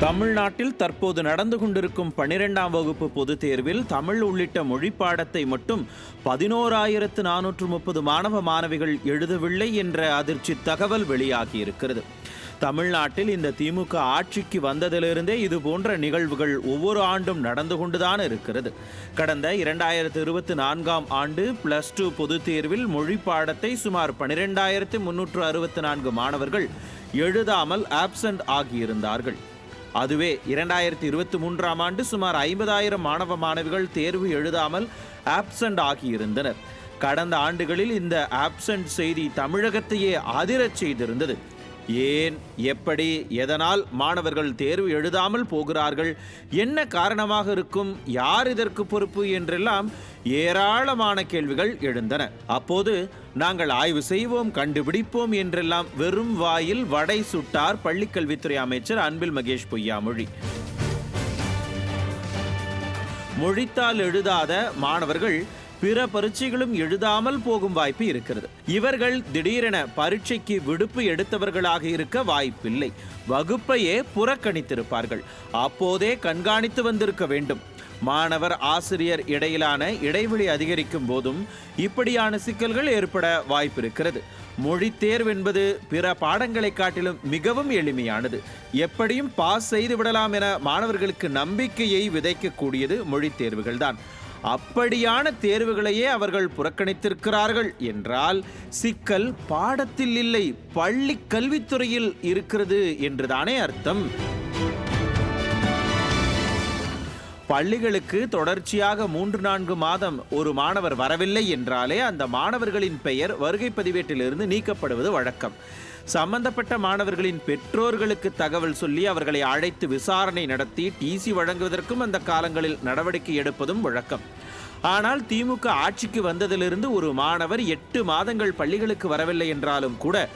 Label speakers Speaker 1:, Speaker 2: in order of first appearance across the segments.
Speaker 1: தமிழ்நாட்டில் தற்போது நடந்து கொண்டிருக்கும் 12ஆம் வகுப்பு பொதுத் தேர்வில் தமிழ் உள்ளிட்ட மொழி பாடத்தை மட்டும் 11,430 மாணவ மாணவிகள் எழுதவில்லை என்ற அதிர்ச்சி தகவல் வெளியாகியிருக்கிறது. தமிழ்நாட்டில் இந்த திமுக ஆட்சிக்கு வந்ததிலிருந்தே இது போன்ற நிகழ்வுகள் ஒவ்வொரு ஆண்டும் நடந்து கொண்டுதான் இருக்கிறது. கடந்த 2024ஆம் ஆண்டு +2 பொதுத் தேர்வில் மொழி பாடத்தை சுமார் 12,364 மாணவர்கள் எழுதாமல் ஆப்சென்ட் ஆகியிருந்தார்கள். அதுவே 2023ஆம் ஆண்டு சுமார் 50,000 மாணவ மாணவிகள் தேர்வு எழுதாமல் ஆப்சென்ட் ஆகியிருந்தனர். கடந்த ஆண்டுகளில் இந்த ஆப்சென்ட் செய்தி தமிழகத்தையே அதிரச் செய்திருந்தது. ஏன், எப்படி, எதனால் மாணவர்கள் தேர்வு எழுதாமல் போகிறார்கள், என்ன காரணமாக இருக்கும், யார் இதற்கு பொறுப்பு என்றெல்லாம் ஏராளமான கேள்விகள் எழுந்தன. அப்போது நாங்கள் ஆய்வு செய்வோம், கண்டுபிடிப்போம் என்றெல்லாம் வெறும் வாயில் வடை சுட்டார் பள்ளிக்கல்வித்துறை அமைச்சர் அன்பில் மகேஷ் பொய்யாமொழி. மொழித்தால் எழுதாத மாணவர்கள் பிற பரீட்சைகளும் எழுதாமல் போகும் வாய்ப்பு இருக்கிறது. இவர்கள் திடீரென பரீட்சைக்கு விடுப்பு எடுத்தவர்களாக இருக்க வாய்ப்பில்லை. வகுப்பையே புறக்கணித்திருப்பார்கள். அப்போதே கண்காணித்து வந்திருக்க வேண்டும். மாணவர் ஆசிரியர் இடையிலான இடைவெளி அதிகரிக்கும் போதும் இப்படியான சிக்கல்கள் ஏற்பட வாய்ப்பிருக்கிறது. மொழி தேர்வு என்பது பிற பாடங்களை காட்டிலும் மிகவும் எளிமையானது. எப்படியும் பாஸ் செய்து விடலாம் என மாணவர்களுக்கு நம்பிக்கையை விதைக்கக்கூடியது மொழி தேர்வுகள்தான். அப்படியான தேர்வுகளையே அவர்கள் புறக்கணித்திருக்கிறார்கள் என்றால் சிக்கல் பாடத்தில் இல்லை, பள்ளி கல்வித்துறையில் இருக்கிறது என்றுதானே அர்த்தம். பள்ளிகளுக்கு தொடர்ச்சியாக 3-4 மாதம் ஒரு மாணவர் வரவில்லை என்றாலே அந்த மாணவர்களின் பெயர் வருகை பதிவேட்டிலிருந்து நீக்கப்படுவது வழக்கம். சம்பந்தப்பட்ட மாணவர்களின் பெற்றோர்களுக்கு தகவல் சொல்லி அவர்களை அழைத்து விசாரணை நடத்தி டிசி வழங்குவதற்கும் அந்த காலங்களில் நடவடிக்கை எடுப்பதும் வழக்கம். ஆனால் திமுக ஆட்சிக்கு வந்ததிலிருந்து ஒரு மாணவர் 8 மாதங்கள் பள்ளிகளுக்கு வரவில்லை என்றாலும் கூட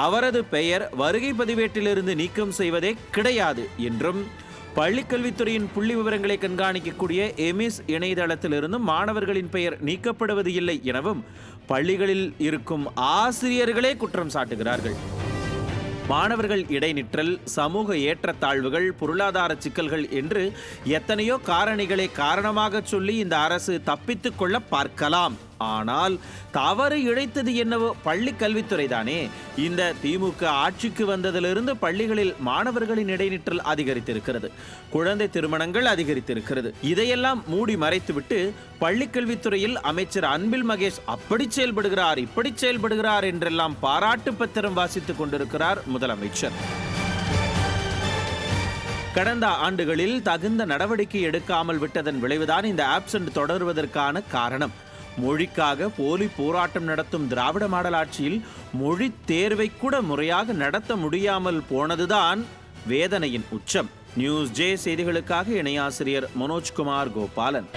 Speaker 1: அவரது பெயர் வருகை பதிவேட்டிலிருந்து நீக்கம் செய்வதே கிடையாது என்றும், பள்ளிக்கல்வித்துறையின் புள்ளி விவரங்களை கண்காணிக்கக்கூடிய எமிஸ் இணையதளத்திலிருந்தும் மாணவர்களின் பெயர் நீக்கப்படுவது இல்லை எனவும் பள்ளிகளில் இருக்கும் ஆசிரியர்களே குற்றம் சாட்டுகிறார்கள். மாணவர்கள் இடைநிற்றல், சமூக ஏற்றத்தாழ்வுகள், பொருளாதார சிக்கல்கள் என்று எத்தனையோ காரணிகளை காரணமாக சொல்லி இந்த அரசு தப்பித்துக் கொள்ள பார்க்கலாம். ஆனால் தவறு இழைத்தது என்னவோ பள்ளி கல்வித்துறை தானே. இந்த திமுக ஆட்சிக்கு வந்ததிலிருந்து பள்ளிகளில் மாணவர்களின் இடைநிற்றல் அதிகரித்திருக்கிறது, குழந்தை திருமணங்கள் அதிகரித்திருக்கிறது. இதையெல்லாம் மூடி மறைத்துவிட்டு பள்ளிக்கல்வித்துறையில் அமைச்சர் அன்பில் மகேஷ் அப்படி செயல்படுகிறார், இப்படி செயல்படுகிறார் என்றெல்லாம் பாராட்டு பத்திரம் வாசித்துக் கொண்டிருக்கிறார் முதலமைச்சர். கடந்த ஆண்டுகளில் தகுந்த நடவடிக்கை எடுக்காமல் விட்டதன் விளைவுதான் இந்த ஆப்சென்ட் தொடர்வதற்கான காரணம். மொழிக்காக போலி போராட்டம் நடத்தும் திராவிட மாடல் ஆட்சியில் மொழி தேர்வை கூட முறையாக நடத்த முடியாமல் போனதுதான் வேதனையின் உச்சம். நியூஸ் ஜே செய்திகளுக்காக இணையாசிரியர் மனோஜ்குமார் கோபாலன்.